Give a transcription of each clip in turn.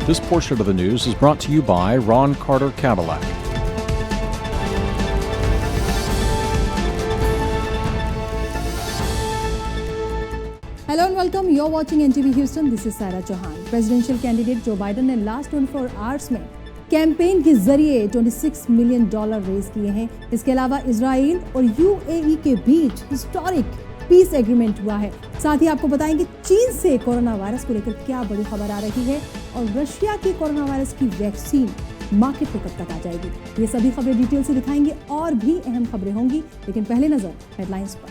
This portion of the news is brought to you by Ron Carter Cadillac. Hello and welcome. You're watching NTV Houston. This is Sarah Chauhan. Presidential candidate Joe Biden ने last 24 hours में campaign के जरिए $26 million raise किए हैं। इसके अलावा Israel और UAE के बीच हिस्टोरिक पीस एग्रीमेंट हुआ है। साथ ही आपको बताएंगे चीन से कोरोना वायरस को लेकर क्या बड़ी खबर आ रही है और रशिया की कोरोना वायरस की वैक्सीन मार्केट में कब तक आ जाएगी। ये सभी खबरें डिटेल से दिखाएंगे और भी अहम खबरें होंगी, लेकिन पहले नजर हेडलाइंस पर।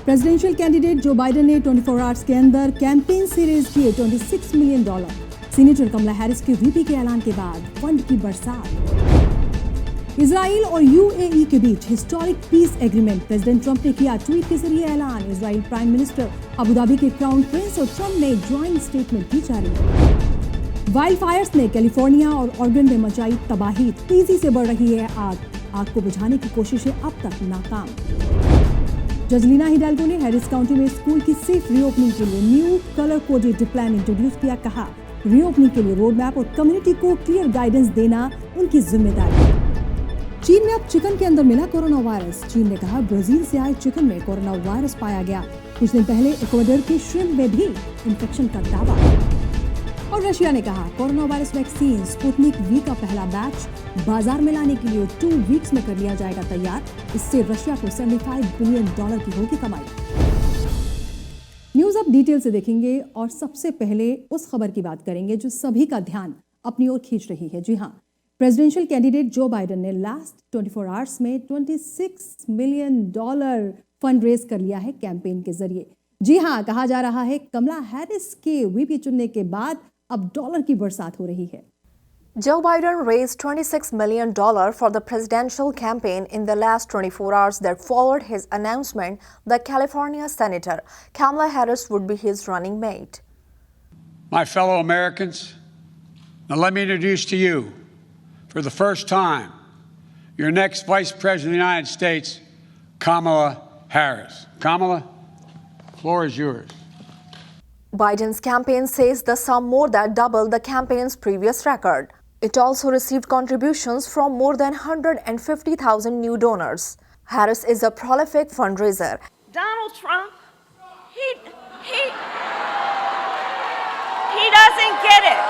प्रेसिडेंशियल कैंडिडेट जो बाइडेन ने 24 आवर्स के अंदर कैंपेन से रेज किए $26 मिलियन। सीनेटर कमला हैरिस के वीपी के ऐलान के बाद फंड की बरसात। इजराइल और यूएई के बीच historic peace agreement. President Trump ने किया ट्वीट के जरिए ऐलान। Israel prime minister Abu Dhabi के क्राउन प्रिंस और ट्रंप ने ज्वाइंट स्टेटमेंट की जारी। वाइल्ड फायर्स ने कैलिफोर्निया और ऑरेगन में मचाई तबाही। तेजी से बढ़ रही है आग को बुझाने की कोशिशें अब तक नाकाम। जज लीना हिडाल्गो ने हैरिस काउंटी में स्कूल की सेफ रीओपनिंग के लिए new colour coded plan introduce किया। कहा रीओपनिंग के लिए रोड मैप और कम्युनिटी को क्लियर गाइडेंस देना उनकी जिम्मेदारी। चीन में अब चिकन के अंदर मिला कोरोना वायरस। चीन ने कहा ब्राजील से आए चिकन में कोरोना वायरस पाया गया। कुछ दिन पहले इक्वाडोर के श्रिम्प में भी इंफेक्शन का दावा। और रशिया ने कहा corona virus vaccine Sputnik V का पहला बैच बाजार में लाने के लिए 2 वीक्स में कर लिया जाएगा तैयार। इससे रशिया को $75 बिलियन की होगी कमाई। न्यूज अब डिटेल से देखेंगे और सबसे पहले उस खबर की बात करेंगे जो सभी का ध्यान अपनी ओर खींच रही है। जी हाँ, प्रेसिडेंशियल कैंडिडेट जो बाइडेन ने लास्ट 24 आवर्स में $26 मिलियन फंड रेज कर लिया है कैंपेन के जरिए। जी हाँ, कहा जा रहा है कमला हैरिस के वीपी चुनने के बाद अब डॉलर की बरसात हो रही है। Joe Biden raised $26 million for the presidential campaign in the last 24 hours that followed his announcement that California Senator Kamala Harris would be his running mate. My fellow Americans, now let me introduce to you, for the first time, your next Vice President of the United States, Kamala Harris. Kamala, the floor is yours. Biden's campaign says the sum more than doubled the campaign's previous record. It also received contributions from more than 150,000 new donors. Harris is a prolific fundraiser. Donald Trump, he doesn't get it.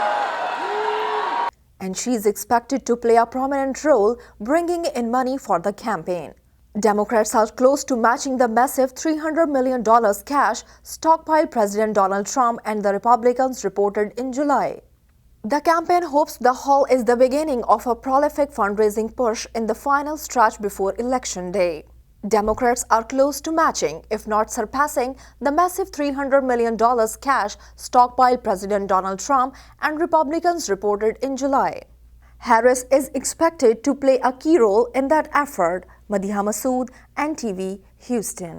And she's expected to play a prominent role bringing in money for the campaign. Democrats are close to matching the massive $300 million cash stockpiled President Donald Trump and the Republicans reported in July. The campaign hopes the haul is the beginning of a prolific fundraising push in the final stretch before Election Day. Democrats are close to matching, if not surpassing, the massive $300 million cash stockpiled President Donald Trump and Republicans reported in July. Harris is expected to play a key role in that effort. Madiha Masood, NTV, Houston.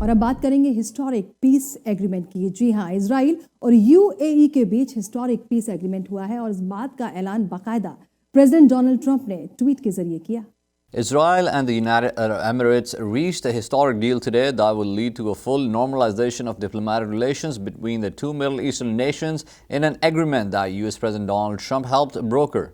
और अब बात करेंगे historic peace agreement की। जी हाँ, Israel और UAE के बीच historic peace agreement हुआ है और इस बात का ऐलान बाकायदा प्रेसिडेंट डोनाल्ड ट्रंप ने ट्वीट के जरिए किया। Israel and the United Arab Emirates reached a historic deal today that will lead to a full normalization of diplomatic relations between the two Middle Eastern nations in an agreement that U.S. President Donald Trump helped broker.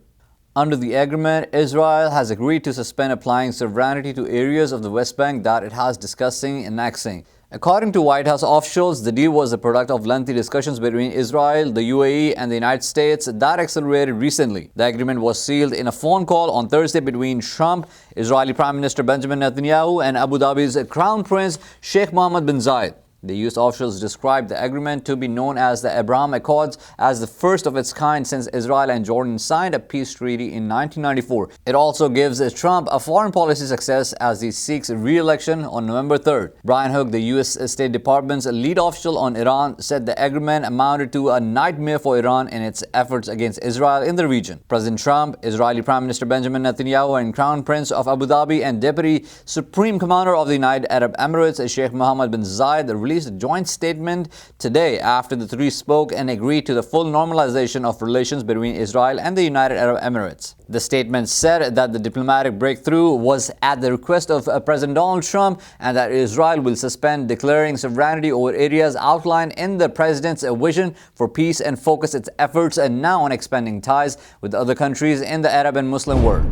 Under the agreement, Israel has agreed to suspend applying sovereignty to areas of the West Bank that it has discussing annexing. According to White House officials, the deal was the product of lengthy discussions between Israel, the UAE, and the United States that accelerated recently. The agreement was sealed in a phone call on Thursday between Trump, Israeli Prime Minister Benjamin Netanyahu, and Abu Dhabi's Crown Prince Sheikh Mohammed bin Zayed. The U.S. officials described the agreement to be known as the Abraham Accords as the first of its kind since Israel and Jordan signed a peace treaty in 1994. It also gives Trump a foreign policy success as he seeks re-election on November 3rd. Brian Hook, the U.S. State Department's lead official on Iran, said the agreement amounted to a nightmare for Iran in its efforts against Israel in the region. President Trump, Israeli Prime Minister Benjamin Netanyahu, and Crown Prince of Abu Dhabi and Deputy Supreme Commander of the United Arab Emirates Sheikh Mohammed bin Zayed released a joint statement today after the three spoke and agreed to the full normalization of relations between Israel and the United Arab Emirates. The statement said that the diplomatic breakthrough was at the request of President Donald Trump and that Israel will suspend declaring sovereignty over areas outlined in the president's vision for peace and focus its efforts now on expanding ties with other countries in the Arab and Muslim world.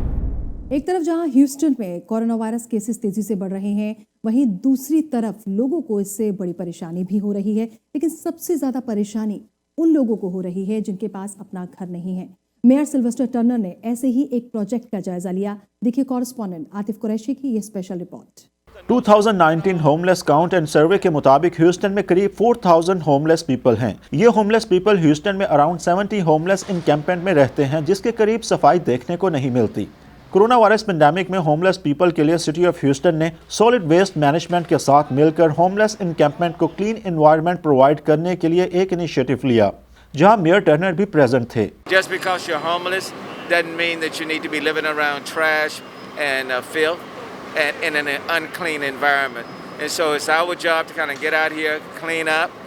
एक तरफ जहां Houston में corona virus cases तेजी से बढ़ रहे हैं, वहीं दूसरी तरफ लोगों को इससे बड़ी परेशानी भी हो रही है। लेकिन सबसे ज्यादा परेशानी उन लोगों को हो रही है जिनके पास अपना घर नहीं है। मेयर सिल्वेस्टर टर्नर ने ऐसे ही एक प्रोजेक्ट का जायजा लिया। देखिए कॉरेस्पॉन्डेंट आतिफ कुरैशी की यह special report. 2019 homeless count and सर्वे के मुताबिक ह्यूस्टन में करीब 4000 होमलेस पीपल हैं। ये होमलेस पीपल ह्यूस्टन में अराउंड 70 होमलेस इनकैंपमेंट में रहते हैं, जिसके करीब सफाई देखने को नहीं मिलती। कोरोना वायरस पेंडेमिक में होमलेस पीपल के लिए सिटी ऑफ ह्यूस्टन ने सॉलिड वेस्ट मैनेजमेंट के साथ मिलकर होमलेस इनकैंपमेंट को क्लीन एनवायरनमेंट प्रोवाइड करने के लिए एक इनिशिएटिव लिया, जहां मेयर टर्नर भी प्रेजेंट थे। Just because you're homeless doesn't mean that you need to be living around trash and filth and in an unclean environment. And so it's our job to kind of get out here, clean up.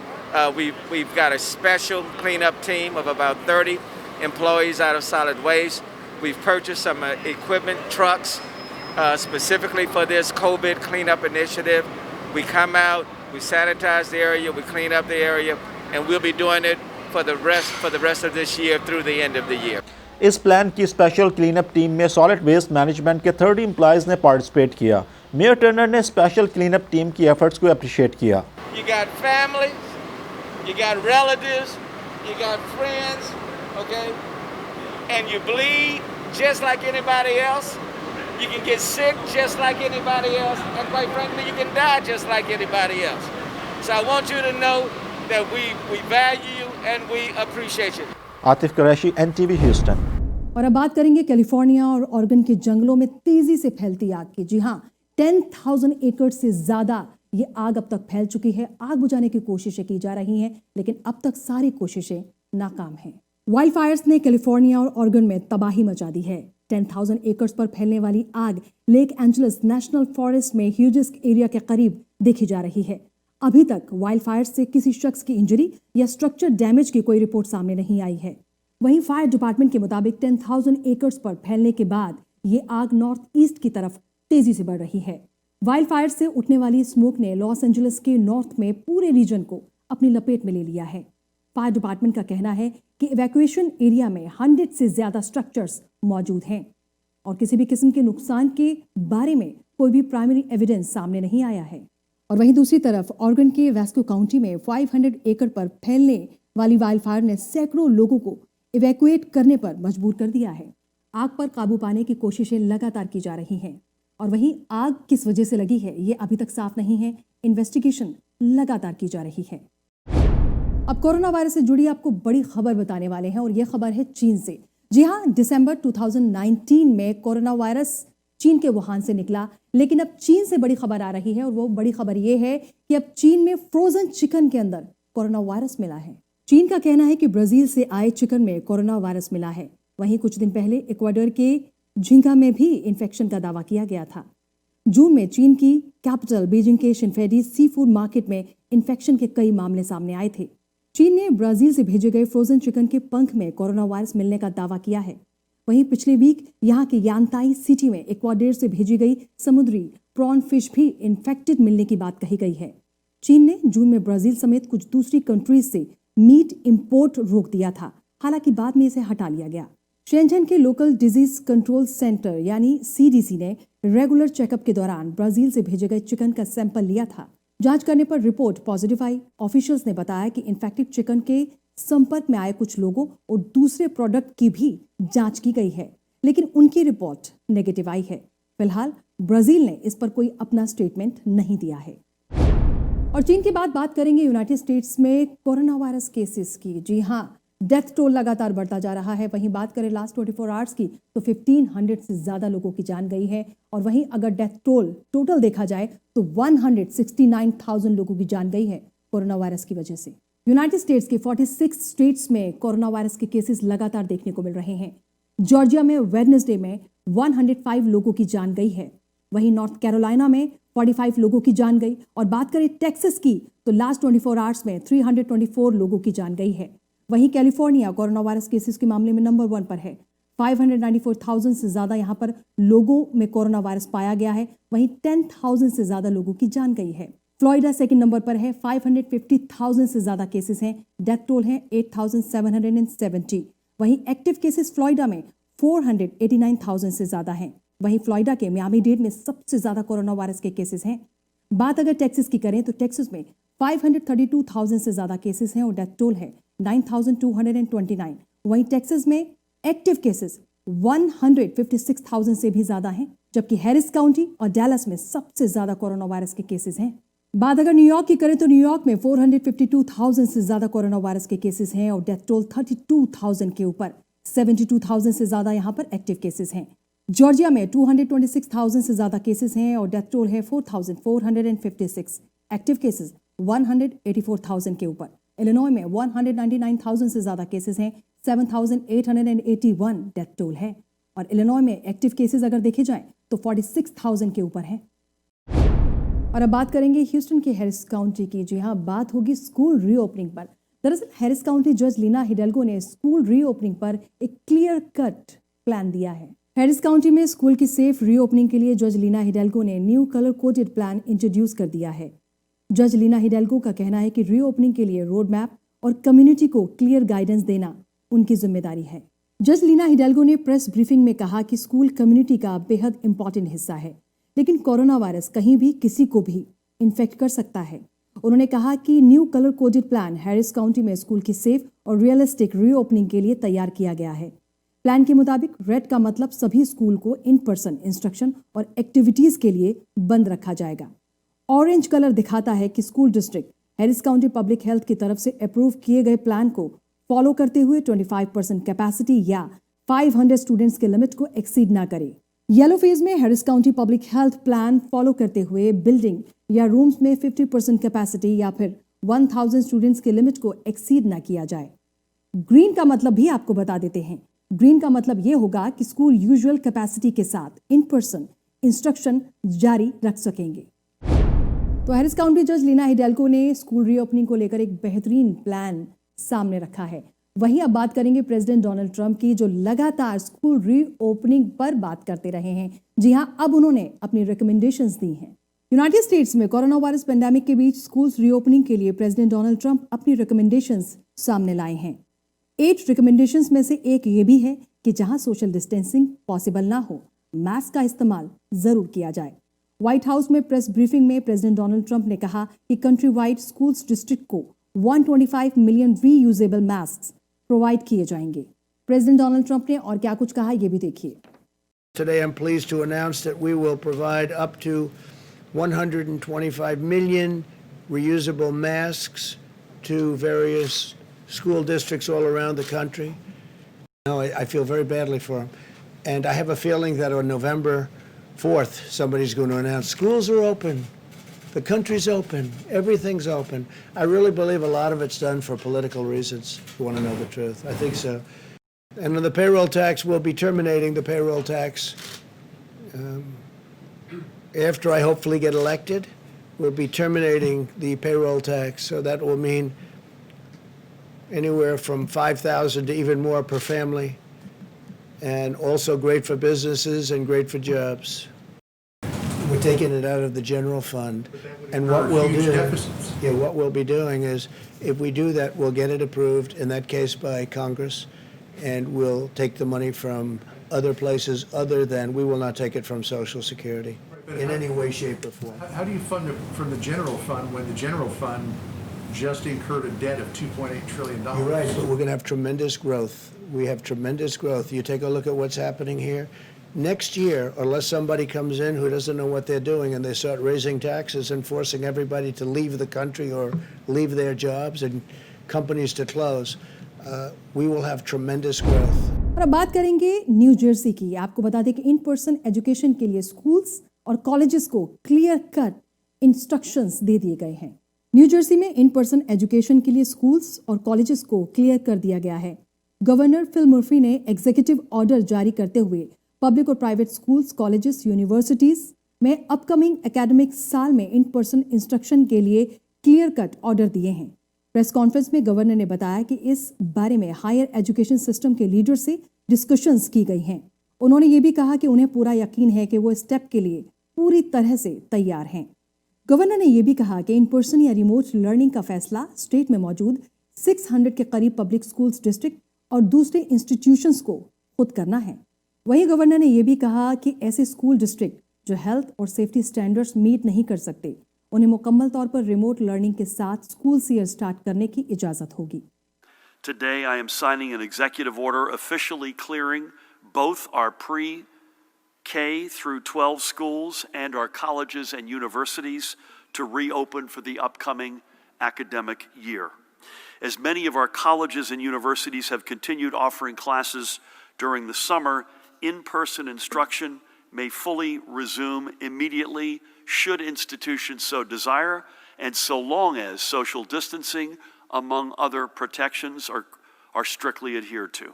We've got a special cleanup team of about 30 employees out of solid waste. We've purchased some equipment trucks specifically for this COVID cleanup initiative. We come out, we sanitize the area, we clean up the area, and we'll be doing it for the rest of this year through the end of the year. इस plan की special cleanup team में solid waste management के 30 employees ने participate किया। Mayor Turner ने special cleanup team की efforts को appreciate किया। You got families, you got relatives, you got friends, okay? And you bleed just like anybody else. You can get sick just like anybody else, and quite frankly, you can die just like anybody else. So I want you to know that we value you and we appreciate you. Atif Qureshi, NTV Houston. और अब बात करेंगे California और Oregon के जंगलों में तेजी से फैलती आग की। जी हाँ, 10,000 एकड़ से ज्यादा ये आग अब तक फैल चुकी है। आग बुझाने की कोशिशें की जा रही हैं, लेकिन अब तक सारी कोशिशें नाकाम हैं। वाइल्ड फायर्स ने कैलिफोर्निया और ऑरेगन में तबाही मचा दी है। 10,000 एकड़ पर फैलने वाली आग लेक एंजलिस नेशनल फॉरेस्ट में ह्यूजिस्क एरिया के करीब देखी जा रही है। अभी तक वाइल्ड फायर से किसी शख्स की इंजरी या स्ट्रक्चर डैमेज की कोई रिपोर्ट सामने नहीं आई है। वहीं फायर डिपार्टमेंट के मुताबिक 10,000 एकड़ पर फैलने के बाद ये आग नॉर्थ ईस्ट की तरफ तेजी से बढ़ रही है। वाइल्ड फायर से उठने वाली स्मोक ने लॉस एंजलिस के नॉर्थ में पूरे रीजन को अपनी लपेट में ले लिया है। फायर डिपार्टमेंट का कहना है कि इवैक्यूएशन एरिया में 100 से ज्यादा स्ट्रक्चर्स मौजूद हैं और किसी भी किस्म के नुकसान के बारे में कोई भी प्राइमरी एविडेंस सामने नहीं आया है। और वहीं दूसरी तरफ ऑरेगन के वेस्को काउंटी में 500 एकड़ पर फैलने वाली वाइल्ड फायर ने सैकड़ों लोगों को इवैक्यूएट करने पर मजबूर कर दिया है। आग पर काबू पाने की कोशिशें लगातार की जा रही हैं और वहीं आग किस वजह से लगी है ये अभी तक साफ नहीं है। इन्वेस्टिगेशन लगातार की जा रही है। अब कोरोना वायरस से जुड़ी आपको बड़ी खबर बताने वाले हैं और यह खबर है चीन से। जी हाँ, दिसंबर 2019 में कोरोना वायरस चीन के वुहान से निकला, लेकिन अब चीन से बड़ी खबर आ रही है और वो बड़ी खबर ये है कि अब चीन में फ्रोजन चिकन के अंदर कोरोना वायरस मिला है। चीन का कहना है कि ब्राजील से आए चिकन में कोरोना वायरस मिला है। वहीं कुछ दिन पहले इक्वाडोर के झिंगा में भी इन्फेक्शन का दावा किया गया था। जून में चीन की कैपिटल बीजिंग के शिनफेडी सी फूड मार्केट में इन्फेक्शन के कई मामले सामने आए थे। चीन ने ब्राजील से भेजे गए फ्रोजन चिकन के पंख में कोरोना वायरस मिलने का दावा किया है। वहीं पिछले वीक यहां के यांताई सिटी में इक्वाडोर से भेजी गई समुद्री प्रॉन फिश भी इन्फेक्टेड मिलने की बात कही गई है। चीन ने जून में ब्राजील समेत कुछ दूसरी कंट्रीज से मीट इंपोर्ट रोक दिया था, हालांकि बाद में इसे हटा लिया गया। शेंझन के लोकल डिजीज कंट्रोल सेंटर यानी CDC ने रेगुलर चेकअप के दौरान ब्राजील से भेजे गए चिकन का सैंपल लिया था। जांच करने पर रिपोर्ट पॉजिटिव आई। ऑफिशियल्स ने बताया कि इन्फेक्टेड चिकन के संपर्क में आए कुछ लोगों और दूसरे प्रोडक्ट की भी जांच की गई है, लेकिन उनकी रिपोर्ट नेगेटिव आई है। फिलहाल ब्राजील ने इस पर कोई अपना स्टेटमेंट नहीं दिया है। और चीन के बाद बात करेंगे यूनाइटेड स्टेट्स में कोरोना वायरस केसेस की। जी हाँ, डेथ टोल लगातार बढ़ता जा रहा है। वहीं बात करें लास्ट 24 आवर्स की तो 1500 से ज्यादा लोगों की जान गई है और वहीं अगर डेथ टोल टोटल देखा जाए तो 169,000 लोगों की जान गई है कोरोना वायरस की वजह से। यूनाइटेड स्टेट्स के 46 स्टेट्स में कोरोना वायरस के केसेस लगातार देखने को मिल रहे हैं। जॉर्जिया में वेडनेसडे में 105 लोगों की जान गई है। वहीं नॉर्थ कैरोलिना में 45 लोगों की जान गई और बात करें टेक्सास की तो लास्ट 24 आवर्स में 324 लोगों की जान गई है। वहीं कैलिफोर्निया कोरोना वायरस केसेस के मामले में नंबर 1 पर है। 594,000 से ज्यादा यहां पर लोगों में कोरोना वायरस पाया गया है। वहीं 10,000 से ज्यादा लोगों की जान गई है। फ्लोरिडा सेकंड नंबर पर है। 550,000 से ज्यादा केसेस हैं। डेथ टोल है 8,770। वहीं एक्टिव केसेस फ्लोरिडा में 489,000 से ज्यादा हैं। वहीं फ्लोरिडा के मियामी डेड में सबसे ज्यादा कोरोना वायरस के केसेस हैं। बात अगर टेक्सास की करें तो टेक्सास में 532,000 से ज्यादा केसेस हैं और डेथ टोल है 9,229। वहीं टेक्सास में एक्टिव केसेस 156,000 से भी ज्यादा हैं, जबकि हैरिस काउंटी और डैलस में सबसे ज्यादा कोरोना वायरस के केसेस हैं। बात अगर न्यूयॉर्क की करें तो न्यूयॉर्क में 452,000 से ज्यादा कोरोना वायरस के केसेस हैं और डेथ टोल 32,000 के ऊपर। 72,000 से ज्यादा यहां पर एक्टिव केसेस हैं। जॉर्जिया में 226,000 से ज्यादा केसेस हैं और डेथ टोल है 4,456। एक्टिव केसेस 184,000 के ऊपर। इलिनॉय में 199,000 से ज्यादा केसेस हैं। 7,881 डेथ टोल है और इलिनॉय में एक्टिव केसेस अगर देखे जाएं तो 46,000 के ऊपर है। और अब बात करेंगे ह्यूस्टन के हैरिस काउंटी की। जी हाँ, बात होगी स्कूल रीओपनिंग पर। दरअसल हैरिस काउंटी जज लीना हिडेल्गो ने स्कूल रीओपनिंग पर एक क्लियर कट प्लान दिया है। हैरिस काउंटी में स्कूल की सेफ रीओपनिंग के लिए जज लीना हिडेल्गो ने new colour coded plan introduce कर दिया है। जज लीना हिडेल्गो का कहना है कि रीओपनिंग के लिए रोड मैप और कम्युनिटी को क्लियर गाइडेंस देना उनकी जिम्मेदारी है। जज लीना हिडेल्गो ने प्रेस ब्रीफिंग में कहा कि स्कूल कम्युनिटी का बेहद इंपॉर्टेंट हिस्सा है, लेकिन कोरोना वायरस कहीं भी किसी को भी इन्फेक्ट कर सकता है। उन्होंने कहा कि new colour coded plan Harris county में स्कूल की सेफ और रियलिस्टिक रीओपनिंग के लिए तैयार किया गया है। प्लान के मुताबिक रेड का मतलब सभी स्कूल को इन पर्सन इंस्ट्रक्शन और एक्टिविटीज के लिए बंद रखा जाएगा। ऑरेंज कलर दिखाता है कि school district Harris county public health की तरफ से अप्रूव किए गए प्लान को फॉलो करते हुए 25% कैपेसिटी या 500 स्टूडेंट्स के लिमिट को एक्सीड ना करे। येलो फेज में Harris county public health plan follow करते हुए बिल्डिंग या रूम्स में 50% कैपेसिटी या फिर 1000 स्टूडेंट्स के लिमिट को एक्सीड ना किया जाए। ग्रीन का मतलब भी आपको बता देते हैं। ग्रीन का मतलब यह होगा कि स्कूल यूजुअल कैपेसिटी के साथ इन पर्सन इंस्ट्रक्शन जारी रख सकेंगे। तो हैरिस काउंटी जज लीना हिडेल्गो ने स्कूल रीओपनिंग को लेकर एक बेहतरीन प्लान सामने रखा है। वहीं अब बात करेंगे प्रेसिडेंट डोनाल्ड ट्रंप की, जो लगातार स्कूल रीओपनिंग पर बात करते रहे हैं। जी हां, अब उन्होंने अपनी रिकमेंडेशंस दी हैं। यूनाइटेड स्टेट्स में कोरोना वायरस पेंडेमिक के बीच स्कूल्स रीओपनिंग के लिए प्रेसिडेंट डोनाल्ड ट्रंप अपनी रिकमेंडेशंस सामने लाए हैं। 8 रिकमेंडेशंस में से एक ये भी है कि जहां सोशल डिस्टेंसिंग पॉसिबल ना हो, मास्क का इस्तेमाल जरूर किया जाए। व्हाइट हाउस में प्रेस ब्रीफिंग में प्रेसिडेंट डोनाल्ड ट्रंप ने कहा कि कंट्री वाइड स्कूल्स डिस्ट्रिक्ट को 125 मिलियन रीयूजेबल मास्क प्रोवाइड किए जाएंगे। प्रेसिडेंट डोनाल्ड ट्रंप ने और क्या कुछ कहा, ये भी देखिए। Today I'm pleased to announce that we will provide up to 125 million reusable masks to various school districts all around the country. Now, I feel very badly for them. And I have a feeling that on November 4th, somebody's going to announce schools are open, the country's open, everything's open. I really believe a lot of it's done for political reasons, if you want to know the truth. I think so. And on the payroll tax, we'll be terminating the payroll tax. After I hopefully get elected, we'll be terminating the payroll tax. So that will mean anywhere from $5,000 to even more per family. And also great for businesses and great for jobs. We're taking it out of the general fund. And what we'll do, what we'll be doing is, if we do that, we'll get it approved, in that case by Congress, and we'll take the money from other places other than, we will not take it from Social Security in any way, shape, or form. How do you fund it from the general fund when the general fund just incurred a debt of $2.8 trillion? You're right, but we're going to have tremendous growth. We have tremendous growth. You take a look at what's happening here. Next year, unless somebody comes in who doesn't know what they're doing and they start raising taxes and forcing everybody to leave the country or leave their jobs and companies to close, we will have tremendous growth. और अब बात करेंगे new Jersey की। आपको बता दें कि in person education के लिए स्कूल्स और कॉलेजेस को क्लियर कट इंस्ट्रक्शंस दे दिए गए हैं। न्यू जर्सी में इन पर्सन एजुकेशन के लिए स्कूल्स और कॉलेजेस को क्लियर कर दिया गया है। गवर्नर फिल मर्फी ने एग्जीक्यूटिव ऑर्डर जारी करते हुए पब्लिक और प्राइवेट स्कूल्स, कॉलेजेस, यूनिवर्सिटीज में अपकमिंग एकेडमिक साल में इन पर्सन इंस्ट्रक्शन के लिए क्लियर कट ऑर्डर दिए हैं। प्रेस कॉन्फ्रेंस में गवर्नर ने बताया कि इस बारे में हायर एजुकेशन सिस्टम के लीडर से डिस्कशंस की गई हैं। उन्होंने ये भी कहा कि उन्हें पूरा यकीन है कि वो स्टेप के लिए पूरी तरह से तैयार हैं। गवर्नर ने यह भी कहा कि इन पर्सन या रिमोट लर्निंग का फैसला स्टेट में मौजूद 600 के करीब पब्लिक स्कूल्स डिस्ट्रिक्ट और दूसरे इंस्टीट्यूशंस को खुद करना है। वहीं गवर्नर ने यह भी कहा कि ऐसे स्कूल डिस्ट्रिक्ट जो हेल्थ और सेफ्टी स्टैंडर्ड्स मीट नहीं कर सकते, उन्हें मुकम्मल तौर पर रिमोट लर्निंग के साथ स्कूल ईयर स्टार्ट करने की इजाजत होगी। Today I am signing an executive order officially clearing both our pre-K through 12 schools and our colleges and universities to reopen for the upcoming academic year. As many of our colleges and universities have continued offering classes during the summer, in-person instruction may fully resume immediately should institutions so desire, and so long as social distancing among other protections are strictly adhered to.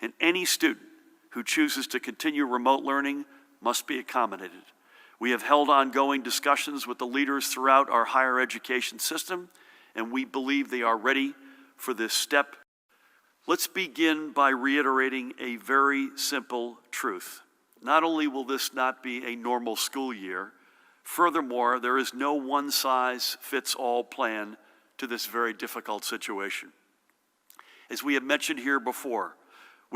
And any student who chooses to continue remote learning must be accommodated. We have held ongoing discussions with the leaders throughout our higher education system, and we believe they are ready for this step. Let's begin by reiterating a very simple truth. Not only will this not be a normal school year, furthermore, there is no one-size-fits-all plan to this very difficult situation. As we have mentioned here before,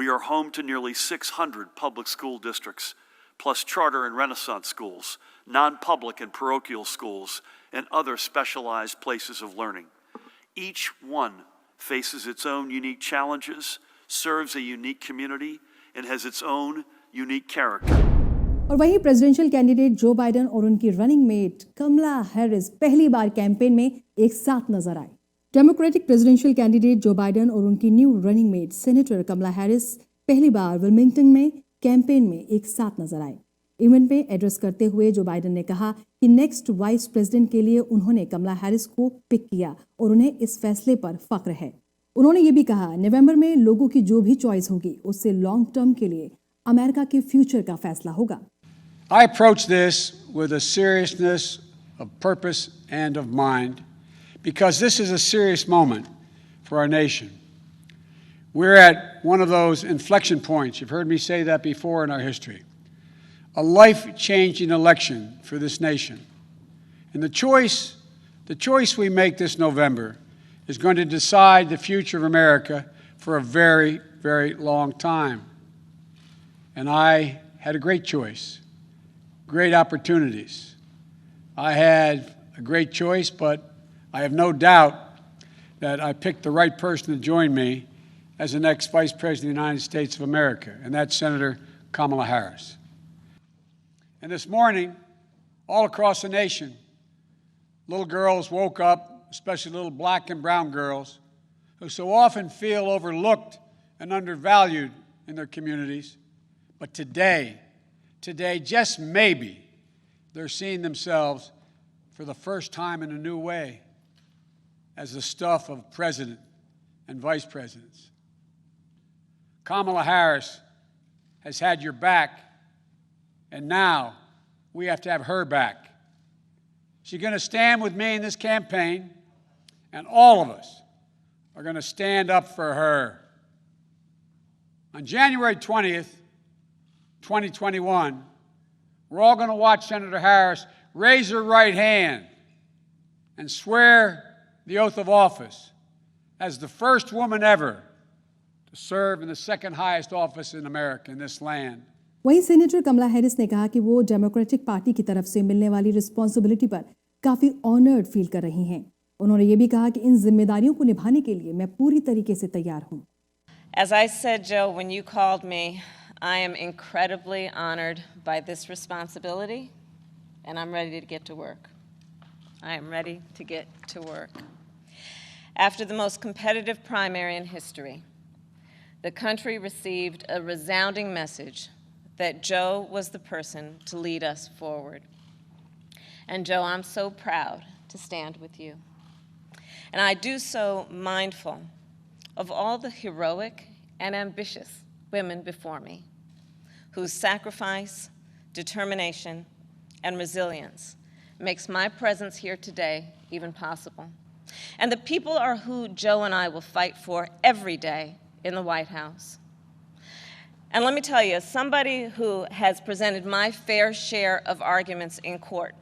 we are home to nearly 600 public school districts, plus charter and Renaissance schools, non-public and parochial schools, and other specialized places of learning. Each one faces its own unique challenges, serves a unique community, and has its own unique character. और वहीं presidential candidate Joe Biden और उनकी running met कमला Harris पहली बार campaign में एक साथ नजर आए। Democratic presidential candidate Joe Biden और उनकी न्यू रनिंग मेट सेनेटर कमला हैरिस पहली बार विल्मिंगटन में कैंपेन में एक साथ नजर आए। इवेंट में एड्रेस करते हुए जो बाइडेन ने कहा कि नेक्स्ट वाइस प्रेसिडेंट के लिए उन्होंने कमला हैरिस को पिक किया और उन्हें इस फैसले पर फख्र है। उन्होंने ये भी कहा, नवंबर में लोगों की जो भी चॉइस होगी उससे लॉन्ग टर्म के लिए अमेरिका के फ्यूचर का फैसला होगा। I approach this with a seriousness of purpose and of mind because this is a serious moment for our nation. We're at one of those inflection points. You've heard me say that before in our history. A life-changing election for this nation. And the choice we make this November is going to decide the future of America for a very, very long time. And I had a great choice. Great opportunities. I had a great choice, but I have no doubt that I picked the right person to join me as the next Vice President of the United States of America, and that's Senator Kamala Harris. And this morning, all across the nation, little girls woke up, especially little black and brown girls, who so often feel overlooked and undervalued in their communities. But today, just maybe, they're seeing themselves for the first time in a new way as the stuff of president and vice presidents. Kamala Harris has had your back, and now we have to have her back. She's going to stand with me in this campaign, and all of us are going to stand up for her. On January 20th, 2021, we're all going to watch Senator Harris raise her right hand and swear the oath of office as the first woman ever to serve in the second highest office in America, in this land. वहीं senator कमला Harris ने कहा कि वो democratic party की तरफ से मिलने वाली रिस्पॉन्सिबिलिटी पर काफी ऑनर्ड फील कर रही हैं। उन्होंने ये भी कहा कि इन जिम्मेदारियों को निभाने के लिए मैं पूरी तरीके से तैयार हूं। As I said, Joe, when you called me, I am incredibly honored by this responsibility, and I'm ready to get to work. I am ready to get to work. After the most competitive primary in history, the country received a resounding message that Joe was the person to lead us forward. And Joe, I'm so proud to stand with you. And I do so mindful of all the heroic and ambitious women before me, whose sacrifice, determination, and resilience makes my presence here today even possible. And the people are who Joe and I will fight for every day in the White House. And let me tell you, as somebody who has presented my fair share of arguments in court,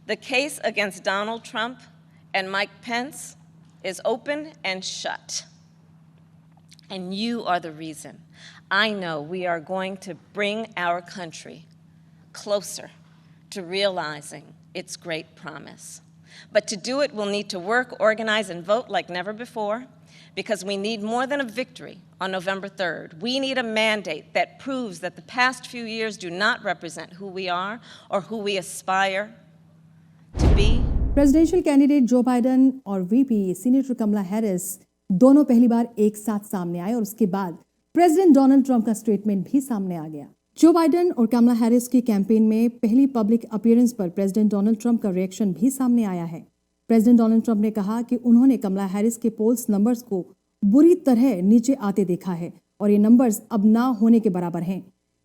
the case against Donald Trump and Mike Pence is open and shut. And you are the reason I know we are going to bring our country closer to realizing its great promise. But to do it, we'll need to work, organize, and vote like never before, because we need more than a victory on November 3rd. We need a mandate that proves that the past few years do not represent who we are or who we aspire to be. Presidential candidate जो Biden और VP senator कमला Harris दोनों पहली बार एक साथ सामने आए और उसके बाद प्रेसिडेंट डोनाल्ड ट्रंप का स्टेटमेंट भी सामने आ गया। जो बाइडन और कमला हैरिस की कैंपेन में पहली पब्लिक अपीयरेंस पर प्रेसिडेंट डोनाल्ड ट्रंप का रिएक्शन भी सामने आया है। प्रेसिडेंट डोनाल्ड ट्रंप ने कहा कि उन्होंने कमला हैरिस के पोल्स नंबर्स को बुरी तरह नीचे आते देखा है और ये नंबर्स अब ना होने के बराबर हैं।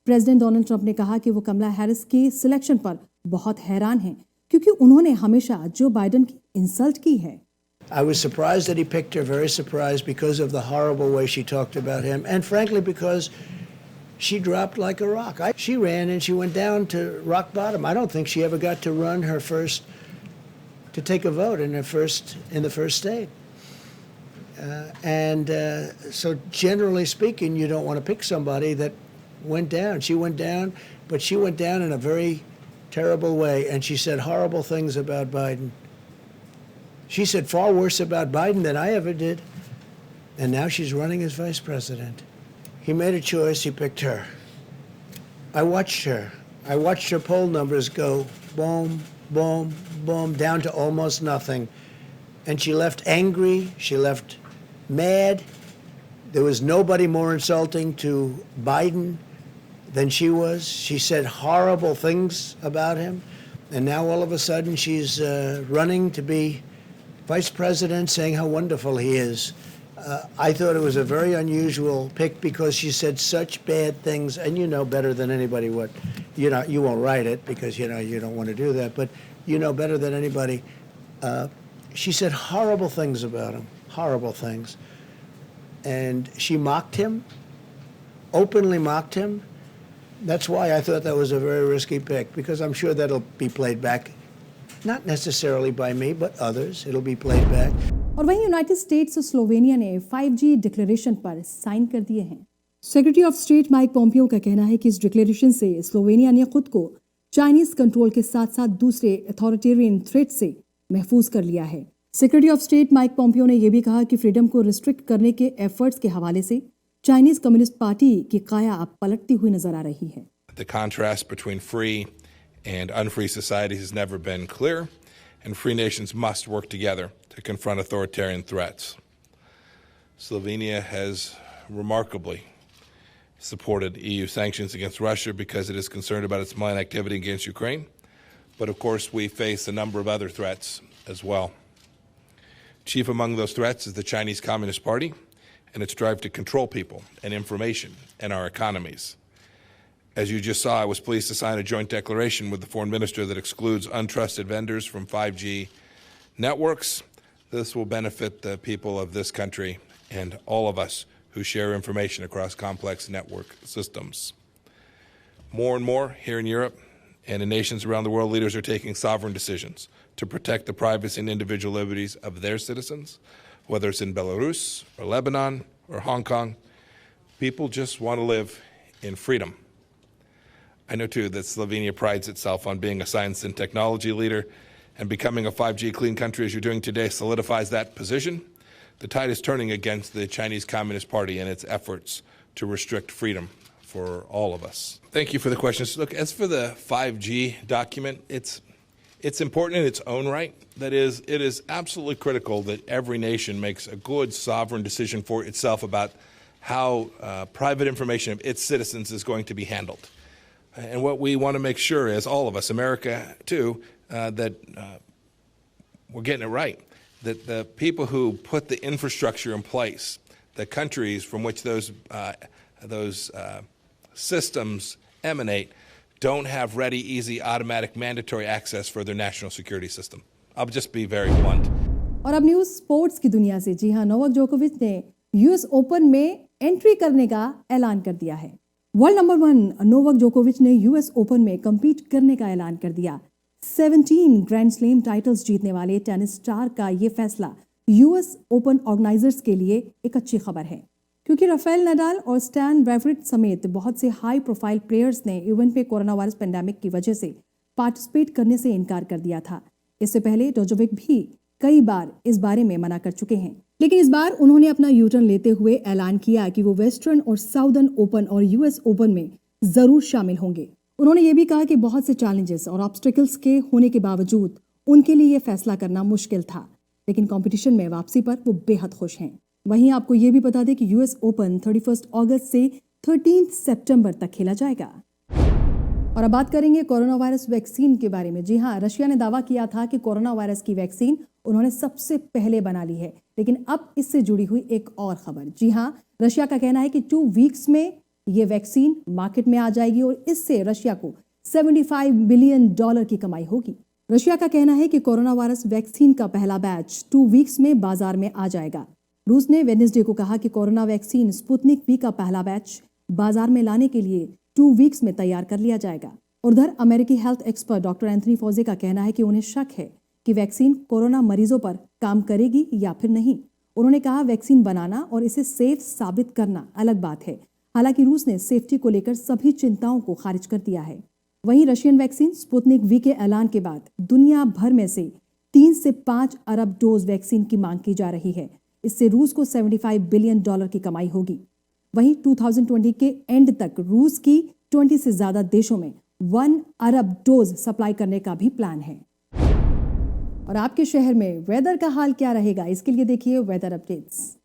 प्रेसिडेंट डोनाल्ड ट्रंप ने कहा कि वो कमला हैरिस की सिलेक्शन पर बहुत हैरान हैं क्योंकि उन्होंने हमेशा जो बाइडन की इंसल्ट की है। I was surprised that he picked her, very surprised because of the horrible way she talked about him, and frankly because she dropped like a rock. She ran and she went down to rock bottom. I don't think she ever got to run her first, to take a vote in the first state. So generally speaking, you don't want to pick somebody that went down. She went down, but she went down in a very terrible way, and she said horrible things about Biden. She said far worse about Biden than I ever did, and now she's running as vice president. He made a choice, he picked her. I watched her. I watched her poll numbers go boom, boom, boom, down to almost nothing. And she left angry, she left mad. There was nobody more insulting to Biden than she was. She said horrible things about him. And now all of a sudden she's running to be vice president, saying how wonderful he is. I thought it was a very unusual pick because she said such bad things, and you know better than anybody what, you won't write it because, you don't want to do that, but you know better than anybody. She said horrible things about him, horrible things. And she mocked him, openly mocked him. That's why I thought that was a very risky pick, because I'm sure that'll be played back. Not necessarily by me, but others. It'll be played back. और वहीं United states और Slovenia ने 5G declaration पर sign कर दिए हैं। Secretary of state Mike Pompeo का कहना है कि इस डिक्लेरेशन से स्लोवेनिया ने खुद को चाइनीज कंट्रोल के साथ साथ दूसरे अथॉरिटेरियन थ्रेट से महफूज कर लिया है। Secretary of state Mike Pompeo ने यह भी कहा कि फ्रीडम को रिस्ट्रिक्ट करने के एफर्ट्स के हवाले से चाइनीज कम्युनिस्ट पार्टी की काया अब पलटती हुई नजर आ रही है। The contrast between free and unfree societies has never been clear, and free nations must work together to confront authoritarian threats. Slovenia has remarkably supported EU sanctions against Russia because it is concerned about its malign activity against Ukraine. But of course, we face a number of other threats as well. Chief among those threats is the Chinese Communist Party and its drive to control people and information and our economies. As you just saw, I was pleased to sign a joint declaration with the foreign minister that excludes untrusted vendors from 5G networks. This will benefit the people of this country and all of us who share information across complex network systems. More and more here in Europe and in nations around the world, leaders are taking sovereign decisions to protect the privacy and individual liberties of their citizens, whether it's in Belarus or Lebanon or Hong Kong. People just want to live in freedom. I know, too, that Slovenia prides itself on being a science and technology leader, and becoming a 5G clean country, as you're doing today, solidifies that position. The tide is turning against the Chinese Communist Party and its efforts to restrict freedom for all of us. Thank you for the questions. Look, as for the 5G document, it's important in its own right. That is, it is absolutely critical that every nation makes a good sovereign decision for itself about how private information of its citizens is going to be handled. And what we want to make sure is, all of us, America too, that we're getting it right, that the people who put the infrastructure in place, the countries from which those systems emanate, don't have ready, easy, automatic, mandatory access for their national security system. I'll just be very blunt. और अब news sports की दुनिया से। जी हां, Novak जोकोविच ने US open में entry करने का ऐलान कर दिया है। वर्ल्ड नंबर 1 नोवाक जोकोविच ने यूएस ओपन में compete करने का ऐलान कर दिया। 17 ग्रैंड स्लैम टाइटल्स जीतने वाले टेनिस स्टार का ये फैसला यूएस ओपन ऑर्गेनाइजर्स के लिए एक अच्छी खबर है, क्योंकि राफेल नडाल और स्टैन वेवरिट समेत बहुत से हाई प्रोफाइल प्लेयर्स ने इवेंट में कोरोना वायरस पेंडेमिक की वजह से पार्टिसिपेट करने से इनकार कर दिया था। इससे पहले जोकोविच भी कई बार इस बारे में मना कर चुके हैं, लेकिन इस बार उन्होंने अपना यूटर्न लेते हुए ऐलान किया कि वो वेस्टर्न और साउदर्न ओपन और यूएस ओपन में जरूर शामिल होंगे। उन्होंने ये भी कहा कि बहुत से चैलेंजेस और ऑब्स्टिकल्स के होने के बावजूद उनके लिए ये फैसला करना मुश्किल था, लेकिन कंपटीशन में वापसी पर वो बेहद खुश हैं। वहीं आपको ये भी बता दें कि यूएस ओपन 31 अगस्त से 13 सितंबर तक खेला जाएगा। और अब बात करेंगे कोरोना वायरस वैक्सीन के बारे में। जी हां, रशिया ने दावा किया था कि कोरोना वायरस की वैक्सीन उन्होंने सबसे पहले बना ली है, लेकिन अब इससे जुड़ी हुई एक और खबर। जी हां, रशिया का कहना है कि 2 वीक्स में ये वैक्सीन मार्केट में आ जाएगी और इससे रशिया को $75 बिलियन की कमाई होगी। रशिया का कहना है कि कोरोना वायरस वैक्सीन का पहला बैच 2 वीक्स में बाजार में आ जाएगा। रूस ने वेडनेसडे को कहा कि कोरोना वैक्सीन स्पुतनिक वी का पहला बैच बाजार में लाने के लिए 2 वीक्स में तैयार कर लिया जाएगा। उधर अमेरिकी health expert doctor Anthony Fauji का कहना है कि उन्हें शक है कि वैक्सीन कोरोना मरीजों पर काम करेगी या फिर नहीं। उन्होंने कहा, वैक्सीन बनाना और इसे सेफ साबित करना अलग बात है। हालांकि रूस ने सेफ्टी को लेकर सभी चिंताओं को खारिज कर दिया है। वहीं रशियन वैक्सीन स्पुतनिक वी के ऐलान के बाद दुनिया भर में से 3 से 5 अरब डोज वैक्सीन की मांग की जा रही है। इससे रूस को $75 बिलियन की कमाई होगी। वहीं 2020 के एंड तक रूस की 20 से ज्यादा देशों में 1 अरब डोज सप्लाई करने का भी प्लान है। और आपके शहर में वेदर का हाल क्या रहेगा, इसके लिए देखिए weather updates.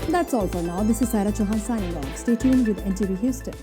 That's all for now. This is Sarah Chauhan signing off. Stay tuned with NTV Houston.